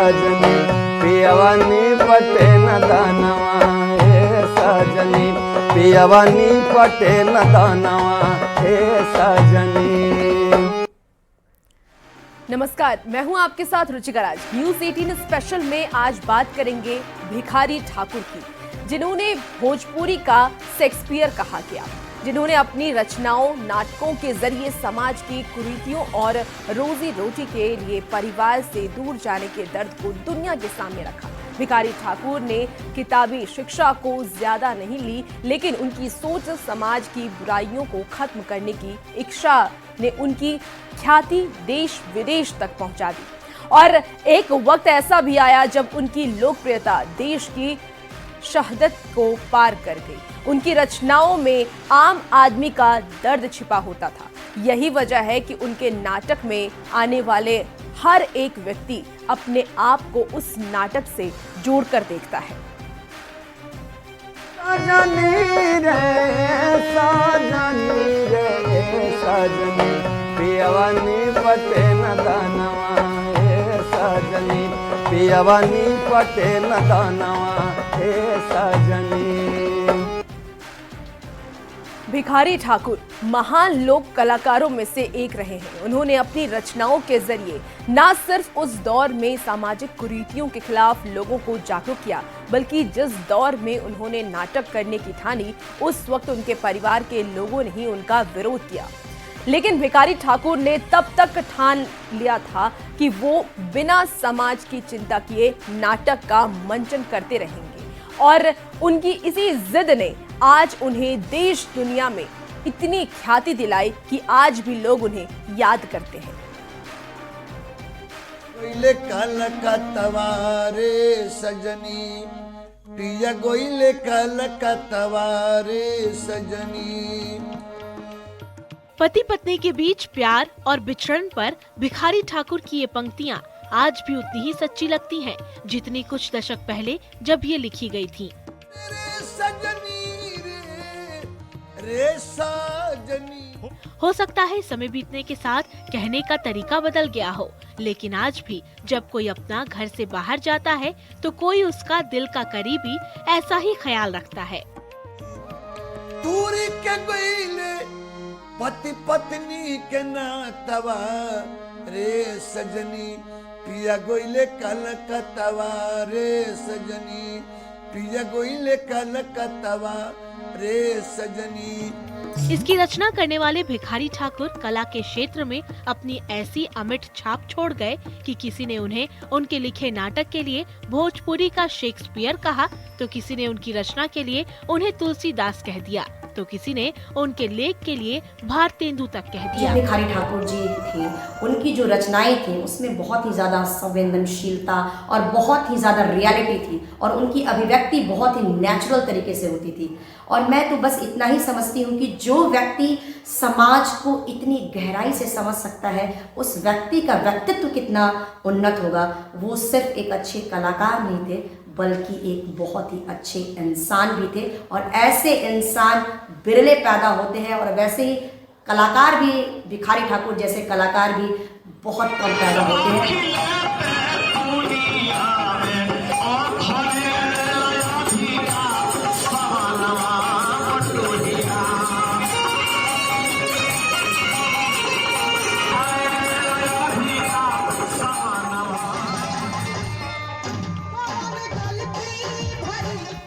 सजनी पियवानी पटे न दानवा हे सजनी पियवानी पटे न दानवा हे सजनी। नमस्कार, मैं हूं आपके साथ रुचिका राज। न्यूज 18 स्पेशल में आज बात करेंगे भिखारी ठाकुर की, जिन्होंने भोजपुरी का शेक्सपियर कहा गया, जिन्होंने अपनी रचनाओं, नाटकों के जरिए समाज की कुरीतियों और रोजी रोटी के लिए परिवार से दूर जाने के दर्द को दुनिया के सामने रखा। भिखारी ठाकुर ने किताबी शिक्षा को ज्यादा नहीं ली, लेकिन उनकी सोच समाज की बुराइयों को खत्म करने की इच्छा ने उनकी ख्याति देश विदेश तक पहुंचा दी। और एक वक्त ऐसा भी आया जब उनकी लोकप्रियता देश की शहादत को पार कर गई। उनकी रचनाओं में आम आदमी का दर्द छिपा होता था। यही वजह है कि उनके नाटक में आने वाले हर एक व्यक्ति अपने आप को उस नाटक से जोड़कर देखता है। सजनी रे सजनी पियवानी पटे न दानवा हे सजनी पियवानी पटे न दानवा हे सजनी। भिखारी ठाकुर महान लोक कलाकारों में से एक रहे हैं। उन्होंने अपनी रचनाओं के जरिए न सिर्फ उस दौर में सामाजिक कुरीतियों के खिलाफ लोगों को जागरूक किया, बल्कि जिस दौर में उन्होंने नाटक करने की ठानी, उस वक्त उनके परिवार के लोगों ने ही उनका विरोध किया। लेकिन भिखारी ठाकुर ने तब तक ठान लिया था कि वो बिना समाज की चिंता किए नाटक का मंचन करते रहेंगे, और उनकी इसी जिद ने आज उन्हें देश दुनिया में इतनी ख्याति दिलाई कि आज भी लोग उन्हें याद करते हैं। गोइले कलकत्ता रे सजनी पिया गोइले कलकत्ता रे सजनी। पति पत्नी के बीच प्यार और बिछड़न पर भिखारी ठाकुर की ये पंक्तियां आज भी उतनी ही सच्ची लगती हैं, जितनी कुछ दशक पहले जब ये लिखी गई थी। रे सजनी। हो सकता है समय बीतने के साथ कहने का तरीका बदल गया हो, लेकिन आज भी जब कोई अपना घर से बाहर जाता है तो कोई उसका दिल का करीबी ऐसा ही ख्याल रखता है। दूरी के गोइले पति पत्नी के नातवा रे सजनी पिया गोइले कलकत्ता रे सजनी पिया गोइले कलकत्ता रे सजनी। इसकी रचना करने वाले भिखारी ठाकुर कला के क्षेत्र में अपनी ऐसी अमिट छाप छोड़ गए कि किसी ने उन्हें उनके लिखे नाटक के लिए भोजपुरी का शेक्सपियर कहा, तो किसी ने उनकी रचना के लिए उन्हें तुलसीदास कह दिया, तो किसी ने उनके लेख के लिए भारतेंदु तक कह दिया। भिखारी ठाकुर जी थे, उनकी जो रचनाएं थी उसमें बहुत ही ज़्यादा संवेदनशीलता और बहुत ही ज़्यादा रियलिटी थी, और उनकी अभिव्यक्ति बहुत ही नेचुरल तरीके से होती थी। और मैं तो बस इतना ही समझती हूँ कि जो व्यक्ति समाज को इतनी गहराई से समझ सकता है, उस व्यक्ति का व्यक्तित्व कितना उन्नत होगा। वो सिर्फ एक अच्छे कलाकार नहीं थे, बल्कि एक बहुत ही अच्छे इंसान भी थे, और ऐसे इंसान बिरले पैदा होते हैं, और वैसे ही कलाकार भी, भिखारी ठाकुर जैसे कलाकार भी बहुत कम पैदा होते हैं।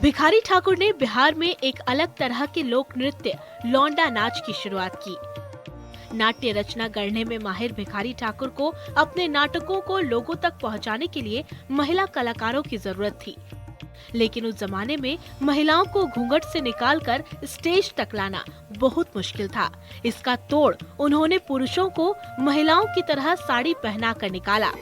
भिखारी ठाकुर ने बिहार में एक अलग तरह के लोक नृत्य लौंडा नाच की शुरुआत की। नाट्य रचना गढ़ने में माहिर भिखारी ठाकुर को अपने नाटकों को लोगों तक पहुंचाने के लिए महिला कलाकारों की जरूरत थी, लेकिन उस जमाने में महिलाओं को घूंघट से निकालकर स्टेज तक लाना बहुत मुश्किल था। इसका तोड़ उन्होंने पुरुषों को महिलाओं की तरह साड़ी पहना कर निकाला।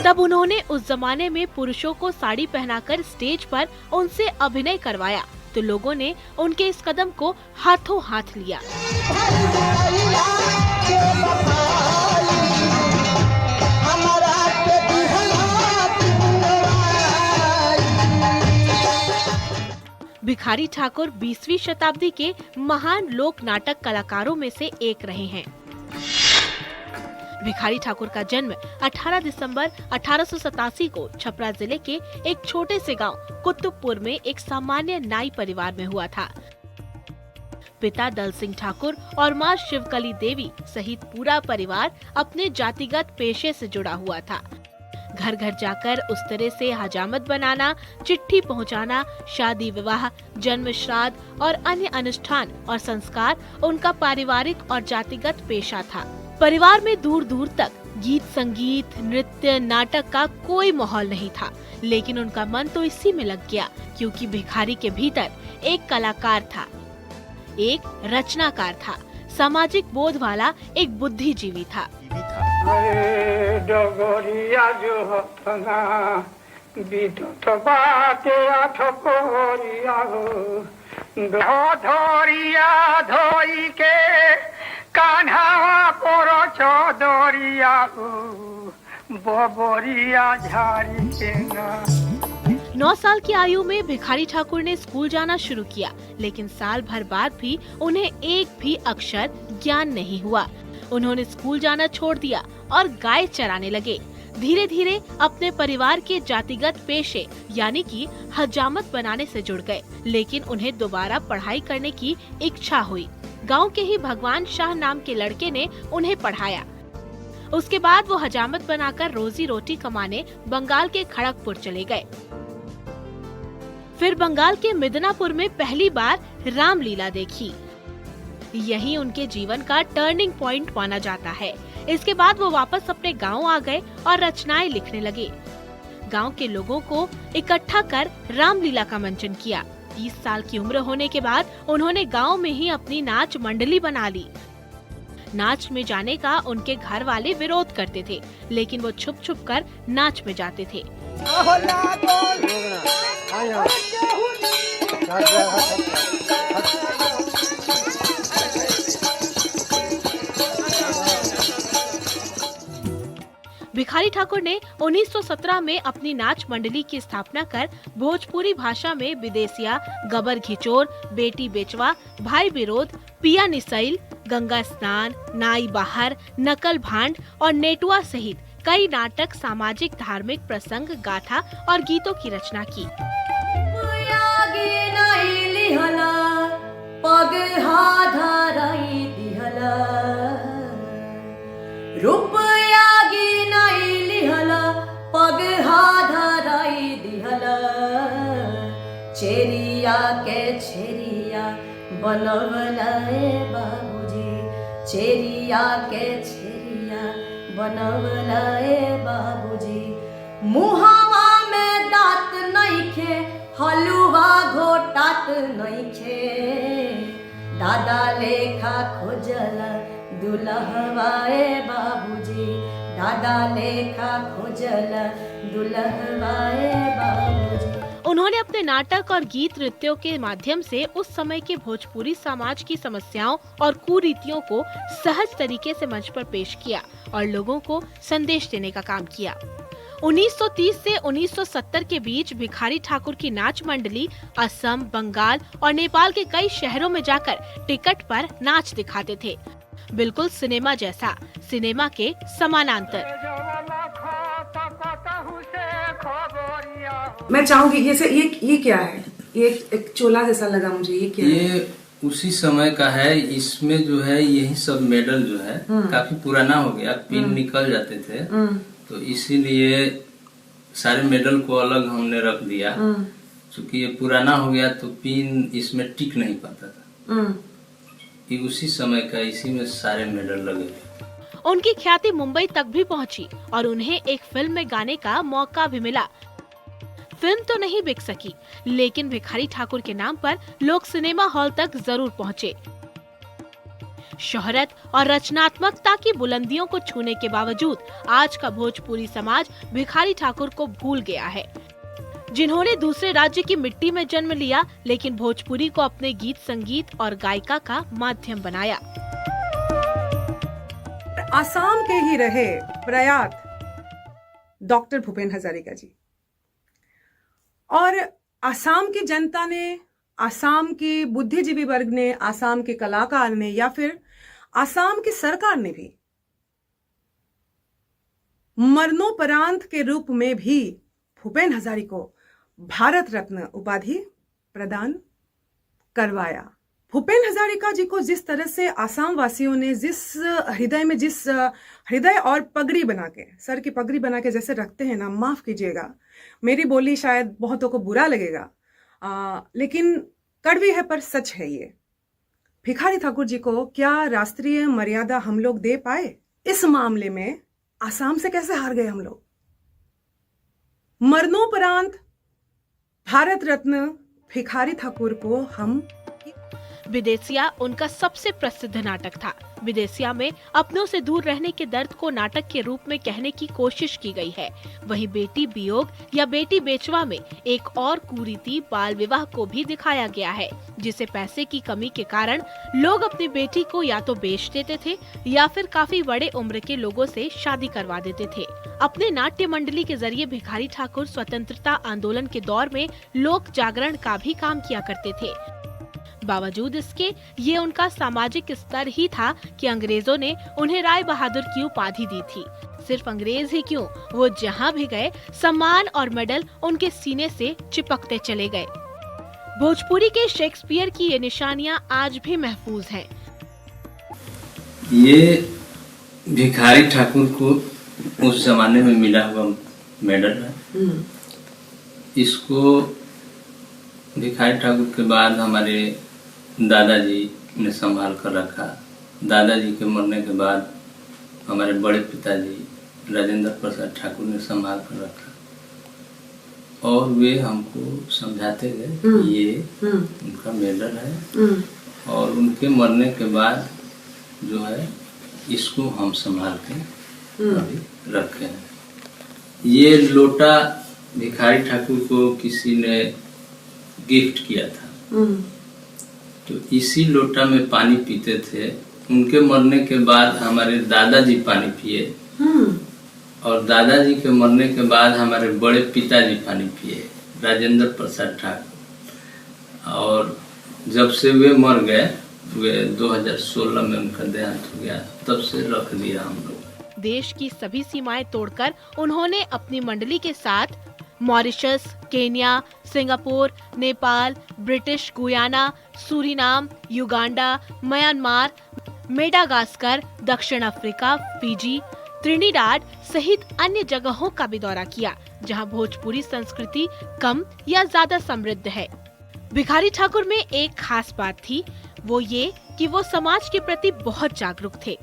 तब उन्होंने उस जमाने में पुरुषों को साड़ी पहनाकर स्टेज पर उनसे अभिनय करवाया, तो लोगों ने उनके इस कदम को हाथों हाथ लिया। भिखारी ठाकुर 20वीं शताब्दी के महान लोक नाटक कलाकारों में से एक रहे हैं। भिखारी ठाकुर का जन्म 18 दिसंबर 1887 को छपरा जिले के एक छोटे से गांव कुतुबपुर में एक सामान्य नाई परिवार में हुआ था। पिता दल सिंह ठाकुर और मां शिवकली देवी सहित पूरा परिवार अपने जातिगत पेशे से जुड़ा हुआ था। घर घर जाकर उस तरह से हजामत बनाना, चिट्ठी पहुंचाना, शादी विवाह, जन्म श्राद्ध और अन्य अनुष्ठान और संस्कार उनका पारिवारिक और जातिगत पेशा था। परिवार में दूर दूर तक गीत संगीत, नृत्य, नाटक का कोई माहौल नहीं था, लेकिन उनका मन तो इसी में लग गया, क्योंकि भिखारी के भीतर एक कलाकार था, एक रचनाकार था, सामाजिक बोध वाला एक बुद्धिजीवी था। डगरिया जो हतना विद्युत बाटे ठकोरिया हो धोरिया धोई के कान्हा पर चौदरिया हो बबरिया झाड़ी के ना। 9 साल की आयु में भिखारी ठाकुर ने स्कूल जाना शुरू किया, लेकिन साल भर बाद भी उन्हें एक भी अक्षर ज्ञान नहीं हुआ। उन्होंने स्कूल जाना छोड़ दिया और गाय चराने लगे। धीरे धीरे अपने परिवार के जातिगत पेशे यानी कि हजामत बनाने से जुड़ गए, लेकिन उन्हें दोबारा पढ़ाई करने की इच्छा हुई। गांव के ही भगवान शाह नाम के लड़के ने उन्हें पढ़ाया। उसके बाद वो हजामत बनाकर रोजी रोटी कमाने बंगाल के खड़गपुर चले गए। फिर बंगाल के मिदनापुर में पहली बार रामलीला देखी। यही उनके जीवन का टर्निंग पॉइंट माना जाता है। इसके बाद वो वापस अपने गांव आ गए और रचनाएं लिखने लगे। गांव के लोगों को इकट्ठा कर रामलीला का मंचन किया। 30 साल की उम्र होने के बाद उन्होंने गांव में ही अपनी नाच मंडली बना ली। नाच में जाने का उनके घर वाले विरोध करते थे, लेकिन वो छुप छुप कर नाच में जाते थे। भिखारी ठाकुर ने 1917 में अपनी नाच मंडली की स्थापना कर भोजपुरी भाषा में विदेसिया, गबर घिचोर, बेटी बेचवा, भाई विरोध, पिया निसैल, गंगा स्नान, नाई बाहर, नकल भांड और नेटुआ सहित कई नाटक, सामाजिक धार्मिक प्रसंग, गाथा और गीतों की रचना की। चेरिया के छेरिया बनवलाए बाबूजी, चेरिया के छेरिया बनवलाए बाबूजी। मुहावा में दांत नइखे, हलुआ घोटात नइखे, दादा लेखा खोजला दुल्हवाए बाबूजी, दादा लेखा खोजला दुल्हवाए बाबूजी। उन्होंने अपने नाटक और गीत नृत्यों के माध्यम से उस समय के भोजपुरी समाज की समस्याओं और कुरीतियों को सहज तरीके से मंच पर पेश किया और लोगों को संदेश देने का काम किया। 1930 से 1970 के बीच भिखारी ठाकुर की नाच मंडली असम, बंगाल और नेपाल के कई शहरों में जाकर टिकट पर नाच दिखाते थे, बिल्कुल सिनेमा जैसा, सिनेमा के समानांतर। मैं चाहूंगी ये क्या है? ये एक चोला जैसा लगा मुझे, ये क्या है? ये उसी समय का है। इसमें जो है यही सब मेडल जो है काफी पुराना हो गया, पिन निकल जाते थे, तो इसीलिए सारे मेडल को अलग हमने रख दिया। क्योंकि ये पुराना हो गया तो पिन इसमें टिक नहीं पाता था। ये उसी समय का, इसी में सारे मेडल लगे थे। उनकी ख्याति मुंबई तक भी पहुंची और उन्हें एक फिल्म में गाने का मौका भी मिला। फिल्म तो नहीं बिक सकी, लेकिन भिखारी ठाकुर के नाम पर लोग सिनेमा हॉल तक जरूर पहुंचे। शोहरत और रचनात्मकता की बुलंदियों को छूने के बावजूद आज का भोजपुरी समाज भिखारी ठाकुर को भूल गया है, जिन्होंने दूसरे राज्य की मिट्टी में जन्म लिया, लेकिन भोजपुरी को अपने गीत संगीत और गायिका का माध्यम बनाया। आसाम के ही रहे प्रयात डॉक्टर भूपेन हजारिका जी, और आसाम की जनता ने आसाम की बुद्धिजीवी वर्ग ने, आसाम के कलाकार ने या फिर आसाम की सरकार ने भी मरणोपरांत के रूप में भी भूपेन हजारिका को भारत रत्न उपाधि प्रदान करवाया। भूपेन हजारिका जी को जिस तरह से आसाम वासियों ने जिस हृदय और पगड़ी बना के, सर की पगड़ी बना के जैसे रखते हैं ना, माफ कीजिएगा मेरी बोली शायद बहुतों को बुरा लगेगा, लेकिन कड़वी है पर सच है ये। भिखारी ठाकुर जी को क्या राष्ट्रीय मर्यादा हम लोग दे पाए? इस मामले में आसाम से कैसे हार गए हम लोग? मरणोपरांत भारत रत्न भिखारी ठाकुर को हम विदेशिया उनका सबसे प्रसिद्ध नाटक था। विदेशिया में अपनों से दूर रहने के दर्द को नाटक के रूप में कहने की कोशिश की गई है। वहीं बेटी वियोग या बेटी बेचवा में एक और कुरीति बाल विवाह को भी दिखाया गया है, जिसे पैसे की कमी के कारण लोग अपनी बेटी को या तो बेच देते थे या फिर काफी बड़े उम्र के लोगों से शादी करवा देते थे। अपने नाट्य मंडली के जरिए भिखारी ठाकुर स्वतंत्रता आंदोलन के दौर में लोक जागरण का भी काम किया करते थे। बावजूद इसके ये उनका सामाजिक स्तर ही था कि अंग्रेजों ने उन्हें राय बहादुर की उपाधि दी थी। सिर्फ अंग्रेज ही क्यों, वो जहां भी गए सम्मान और मेडल उनके सीने से चिपकते चले गए। भोजपुरी के शेक्सपियर की ये निशानियां आज भी महफूज हैं। ये भिखारी ठाकुर को उस जमाने में मिला हुआ मेडल है। इसको भिखारी ठाकुर के बाद हमारे दादाजी ने संभाल कर रखा। दादाजी के मरने के बाद हमारे बड़े पिताजी राजेंद्र प्रसाद ठाकुर ने संभाल कर रखा और वे हमको समझाते गए कि ये उनका मेडल है और उनके मरने के बाद जो है इसको हम संभाल के अभी रखे हैं। ये लोटा भिखारी ठाकुर को किसी ने गिफ्ट किया था, तो इसी लोटा में पानी पीते थे। उनके मरने के बाद हमारे दादाजी पानी पिए और दादाजी के मरने के बाद हमारे बड़े पिताजी पानी पिए, राजेंद्र प्रसाद ठाकुर। और जब से वे मर गए, वे 2016 में उनका देहांत हो गया, तब से रख दिया हम लोग। देश की सभी सीमाएं तोड़कर उन्होंने अपनी मंडली के साथ Mauritius, Kenya, Singapore, Nepal, British Guyana, Suriname, Uganda, Myanmar, Madagascar, दक्षिण अफ्रीका, फिजी, त्रिनिडाद सहित अन्य जगहों का भी दौरा किया, जहां भोजपुरी संस्कृति कम या ज्यादा समृद्ध है। भिखारी ठाकुर में एक खास बात थी, वो ये कि वो समाज के प्रति बहुत जागरूक थे।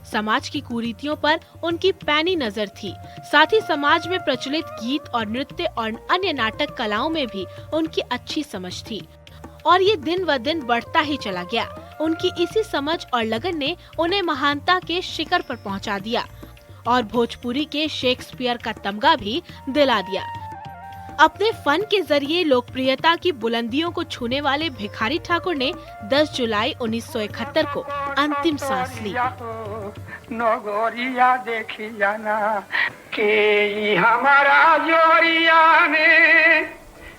समाज की कुरीतियों पर उनकी पैनी नजर थी। साथ ही समाज में प्रचलित गीत और नृत्य और अन्य नाटक कलाओं में भी उनकी अच्छी समझ थी और ये दिन व दिन बढ़ता ही चला गया। उनकी इसी समझ और लगन ने उन्हें महानता के शिखर पर पहुंचा दिया और भोजपुरी के शेक्सपियर का तमगा भी दिला दिया। अपने फन के जरिए लोकप्रियता की बुलंदियों को छूने वाले भिखारी ठाकुर ने 10 जुलाई 1971 को अंतिम सांस ली। नगोरिया देखी जाना के हमारा जोरिया में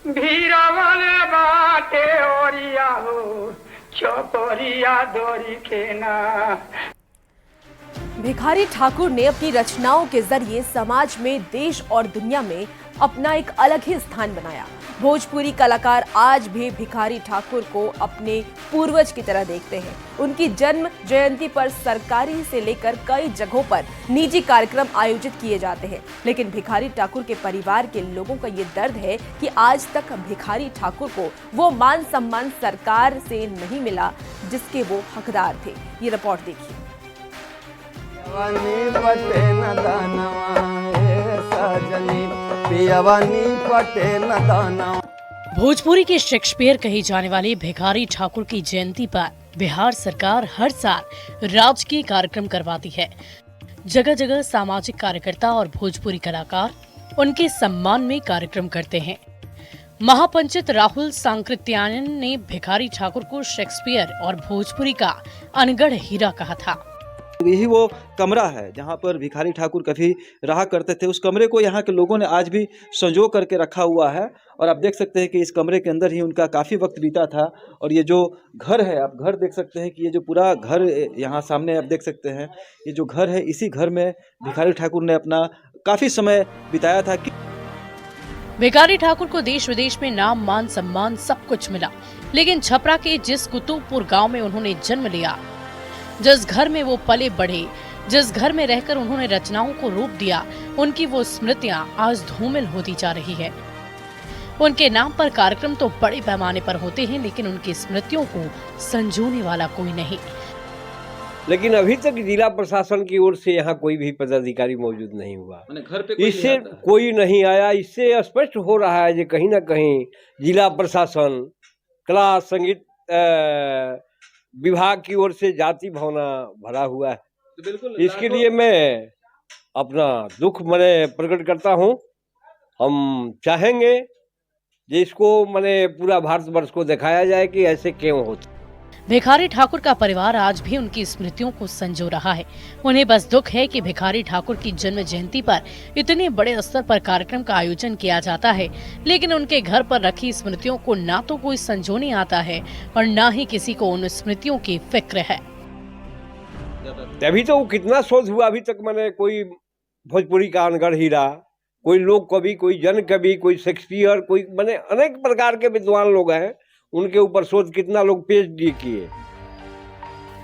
भीरवल बाटे ओरिया हो चकोरिया दोरी के ना। भिखारी ठाकुर ने अपनी रचनाओं के जरिए समाज में, देश और दुनिया में अपना एक अलग ही स्थान बनाया। भोजपुरी कलाकार आज भी भिखारी ठाकुर को अपने पूर्वज की तरह देखते हैं। उनकी जन्म जयंती पर सरकारी से लेकर कई जगहों पर निजी कार्यक्रम आयोजित किए जाते हैं, लेकिन भिखारी ठाकुर के परिवार के लोगों का ये दर्द है कि आज तक भिखारी ठाकुर को वो मान सम्मान सरकार से नहीं मिला जिसके वो हकदार थे। ये रिपोर्ट देखिए। भोजपुरी के शेक्सपियर कही जाने वाले भिखारी ठाकुर की जयंती पर बिहार सरकार हर साल राजकीय कार्यक्रम करवाती है। जगह जगह सामाजिक कार्यकर्ता और भोजपुरी कलाकार उनके सम्मान में कार्यक्रम करते हैं। महापंडित राहुल सांकृत्यायन ने भिखारी ठाकुर को शेक्सपियर और भोजपुरी का अनगढ़ हीरा कहा था। यही वो कमरा है जहाँ पर भिखारी ठाकुर कभी रहा करते थे। उस कमरे को यहाँ के लोगों ने आज भी संजो करके रखा हुआ है और आप देख सकते हैं कि इस कमरे के अंदर ही उनका काफ़ी वक्त बीता था। और ये जो घर है, आप घर देख सकते हैं कि ये जो पूरा घर यहाँ सामने आप देख सकते हैं, ये जो घर है, इसी घर में भिखारी ठाकुर ने अपना काफ़ी समय बिताया था। भिखारी ठाकुर को देश विदेश में नाम मान सम्मान सब कुछ मिला, लेकिन छपरा के जिस कुतुबपुर गांव में उन्होंने जन्म लिया, जिस घर में वो पले बढ़े, जिस घर में रहकर उन्होंने रचनाओं को रूप दिया, उनकी वो स्मृतियां आज धूमिल होती जा रही है। उनके नाम पर कार्यक्रम तो बड़े पैमाने पर होते हैं, लेकिन उनकी स्मृतियों को संजोने वाला कोई नहीं। लेकिन अभी तक जिला प्रशासन की ओर से यहाँ कोई भी पदाधिकारी मौजूद नहीं हुआ। घर पे इससे कोई नहीं आया। इससे स्पष्ट हो रहा है कि कहीं ना कहीं जिला प्रशासन, कला संगीत विभाग की ओर से जाति भावना भरा हुआ है। तो बिल्कुल इसके लिए मैं अपना दुख मैंने प्रकट करता हूँ। हम चाहेंगे कि इसको मैंने पूरा भारतवर्ष को दिखाया जाए कि ऐसे क्यों होता। भिखारी ठाकुर का परिवार आज भी उनकी स्मृतियों को संजो रहा है। उन्हें बस दुख है कि भिखारी ठाकुर की जन्म जयंती पर इतने बड़े स्तर पर कार्यक्रम का आयोजन किया जाता है, लेकिन उनके घर पर रखी स्मृतियों को ना तो कोई संजोने आता है और ना ही किसी को उन स्मृतियों की फिक्र है। अभी तो कितना शोध हुआ, अभी तक मैंने कोई भोजपुरी का अनगढ़ हीरा, कोई लोक कवि, कोई जन कवि, कोई शेक्सपियर, कोई मैंने अनेक प्रकार के विद्वान लोग हैं, उनके ऊपर शोध कितना लोग PhD किए।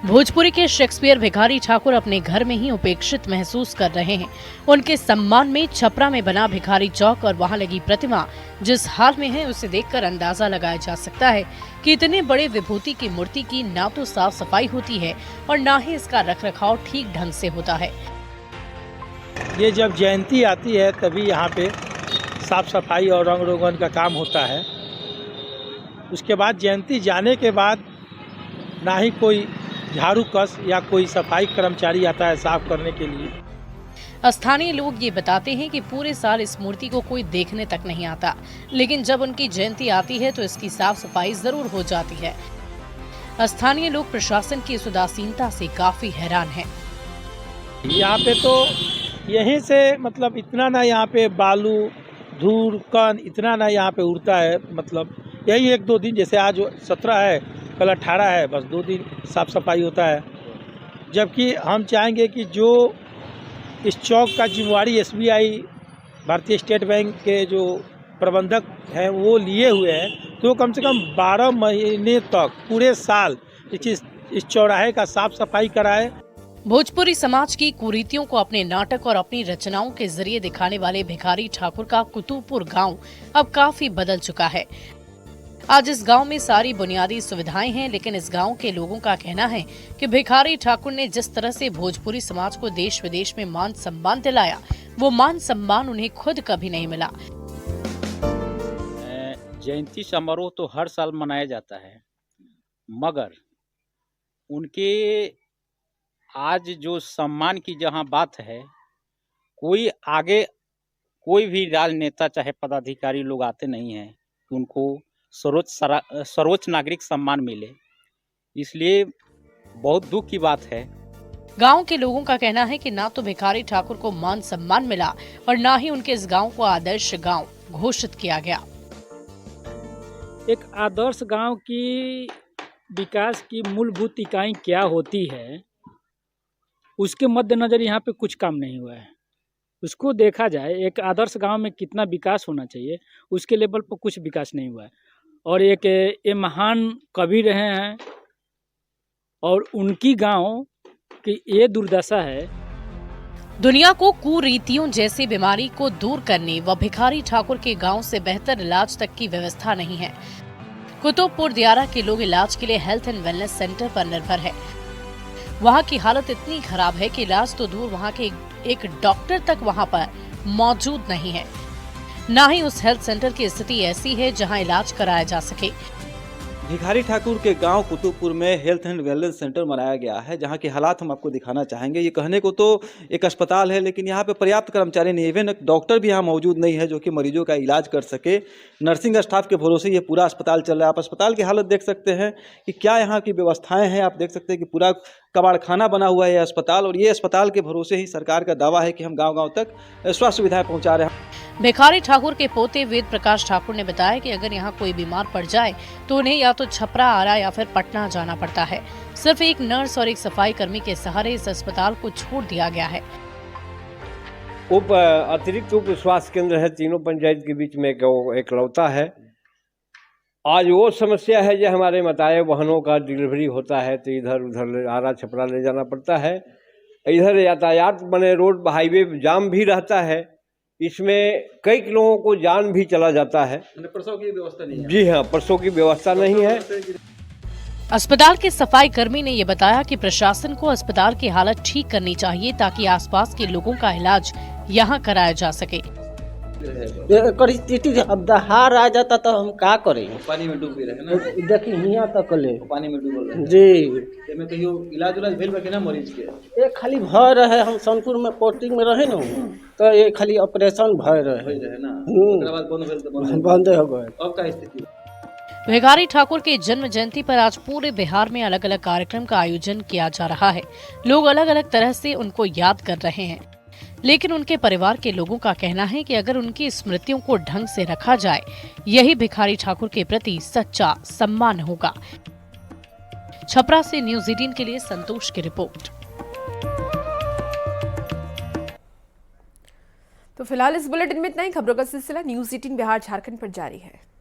भोजपुरी के शेक्सपियर भिखारी ठाकुर अपने घर में ही उपेक्षित महसूस कर रहे हैं। उनके सम्मान में छपरा में बना भिखारी चौक और वहां लगी प्रतिमा जिस हाल में है, उसे देखकर अंदाजा लगाया जा सकता है कि इतने बड़े विभूति की मूर्ति की ना तो साफ सफाई होती है और ना ही इसका रखरखाव ठीक ढंग से होता है। ये जब जयंती आती है तभी यहाँ पे साफ सफाई और रंग रोगन का काम होता है। उसके बाद जयंती जाने के बाद ना ही कोई झाड़ू कस या कोई सफाई कर्मचारी आता है साफ करने के लिए। स्थानीय लोग ये बताते हैं कि पूरे साल इस मूर्ति को कोई देखने तक नहीं आता, लेकिन जब उनकी जयंती आती है तो इसकी साफ सफाई जरूर हो जाती है। स्थानीय लोग प्रशासन की इस उदासीनता से काफी हैरान हैं। यहाँ पे तो यहीं से मतलब इतना ना यहाँ पे बालू धूल कण इतना ना यहाँ पे उड़ता है। मतलब यही 1-2 दिन, जैसे आज 17 है, कल 18 है, बस 2 दिन साफ सफाई होता है। जबकि हम चाहेंगे कि जो इस चौक का जिम्मेवारी SBI भारतीय स्टेट बैंक के जो प्रबंधक हैं वो लिए हुए हैं, तो कम से कम 12 महीने तक पूरे साल इस चौराहे का साफ सफाई कराए। भोजपुरी समाज की कुरीतियों को अपने नाटक और अपनी रचनाओं के जरिए दिखाने वाले भिखारी ठाकुर का कुतुबपुर गांव अब काफी बदल चुका है। आज इस गांव में सारी बुनियादी सुविधाएं हैं, लेकिन इस गांव के लोगों का कहना है कि भिखारी ठाकुर ने जिस तरह से भोजपुरी समाज को देश विदेश में मान सम्मान दिलाया, वो मान सम्मान उन्हें खुद कभी नहीं मिला। जयंती समारोह तो हर साल मनाया जाता है, मगर उनके आज जो सम्मान की जहां बात है, कोई आगे कोई भी राजनेता चाहे पदाधिकारी लोग आते नहीं हैं कि उनको सर्वोच्च नागरिक सम्मान मिले। इसलिए बहुत दुख की बात है। गांव के लोगों का कहना है कि ना तो भिखारी ठाकुर को मान सम्मान मिला और ना ही उनके इस गांव को आदर्श गांव घोषित किया गया। एक आदर्श गांव की विकास की मूलभूत इकाई क्या होती है, उसके मद्देनजर यहाँ पे कुछ काम नहीं हुआ है। उसको देखा जाए, एक आदर्श गांव में कितना विकास होना चाहिए, उसके लेवल पर कुछ विकास नहीं हुआ है। और एक ये महान कवि रहे हैं और उनकी गांव की ये दुर्दशा है। दुनिया को कुरीतियों जैसी बीमारी को दूर करने व भिखारी ठाकुर के गांव से बेहतर इलाज तक की व्यवस्था नहीं है। कुतुबपुर दियारा के लोग इलाज के लिए हेल्थ एंड वेलनेस सेंटर पर निर्भर है। वहाँ की हालत इतनी खराब है कि इलाज तो दूर, वहाँ के एक डॉक्टर तक वहाँ पर मौजूद नहीं है। ना ही उस हेल्थ सेंटर की स्थिति ऐसी है जहाँ इलाज कराया जा सके। भिखारी ठाकुर के गांव कुतुबपुर में हेल्थ एंड वेलनेस सेंटर बनाया गया है, जहां के हालात हम आपको दिखाना चाहेंगे। ये कहने को तो एक अस्पताल है, लेकिन यहाँ पे पर्याप्त कर्मचारी नहीं, इवन एक डॉक्टर भी यहाँ मौजूद नहीं है जो कि मरीजों का इलाज कर सके। नर्सिंग स्टाफ के भरोसे ये पूरा अस्पताल चल रहा है। आप अस्पताल की हालत देख सकते हैं कि क्या यहाँ की व्यवस्थाएं हैं। आप देख सकते हैं कि पूरा कबाड़खाना बना हुआ है ये अस्पताल, और ये अस्पताल के भरोसे ही सरकार का दावा है कि हम गांव-गांव तक स्वास्थ्य सुविधाएं पहुंचा रहे हैं। भिखारी ठाकुर के पोते वेद प्रकाश ठाकुर ने बताया कि अगर यहाँ कोई बीमार पड़ जाए तो उन्हें या तो छपरा, आरा या फिर पटना जाना पड़ता है। सिर्फ एक नर्स और एक सफाई कर्मी के सहारे इस अस्पताल को छोड़ दिया गया है। अतिरिक्त उप स्वास्थ्य केंद्र है, तीनों पंचायत के बीच में एकलौता है। आज वो समस्या है जो हमारे मताए वाहनों का डिलीवरी होता है तो इधर उधर आरा छपरा ले जाना पड़ता है। इधर यातायात बने रोड हाईवे जाम भी रहता है, इसमें कई लोगों को जान भी चला जाता है। प्रसव की व्यवस्था नहीं है। जी हाँ, प्रसव की व्यवस्था नहीं है। अस्पताल के सफाई कर्मी ने ये बताया कि प्रशासन को अस्पताल की हालत ठीक करनी चाहिए ताकि आसपास के लोगों का इलाज यहाँ कराया जा सके। स्थिति अब दहाड़ आ जाता तो हम क्या करें? पानी में डूब रहे ना, देखिए यहाँ तक ले पानी में डूबल जी। में कहियो इलाज भेल बा कि ना मरीज के? ये खाली भय रहे, हम सोनपुर में पोस्टिंग में रहे ना तो ये खाली ऑपरेशन भय रहे ना, बंद हो गए। अब का स्थिति? भिखारी ठाकुर के जन्म जयंती पर आज पूरे बिहार में अलग अलग कार्यक्रम का आयोजन किया जा रहा है। लोग अलग अलग तरह से उनको याद कर रहे हैं, लेकिन उनके परिवार के लोगों का कहना है कि अगर उनकी स्मृतियों को ढंग से रखा जाए, यही भिखारी ठाकुर के प्रति सच्चा सम्मान होगा। छपरा से न्यूज़ 18 के लिए संतोष की रिपोर्ट। तो फिलहाल इस बुलेटिन में इतना ही। खबरों का सिलसिला न्यूज़ 18 बिहार झारखंड पर जारी है।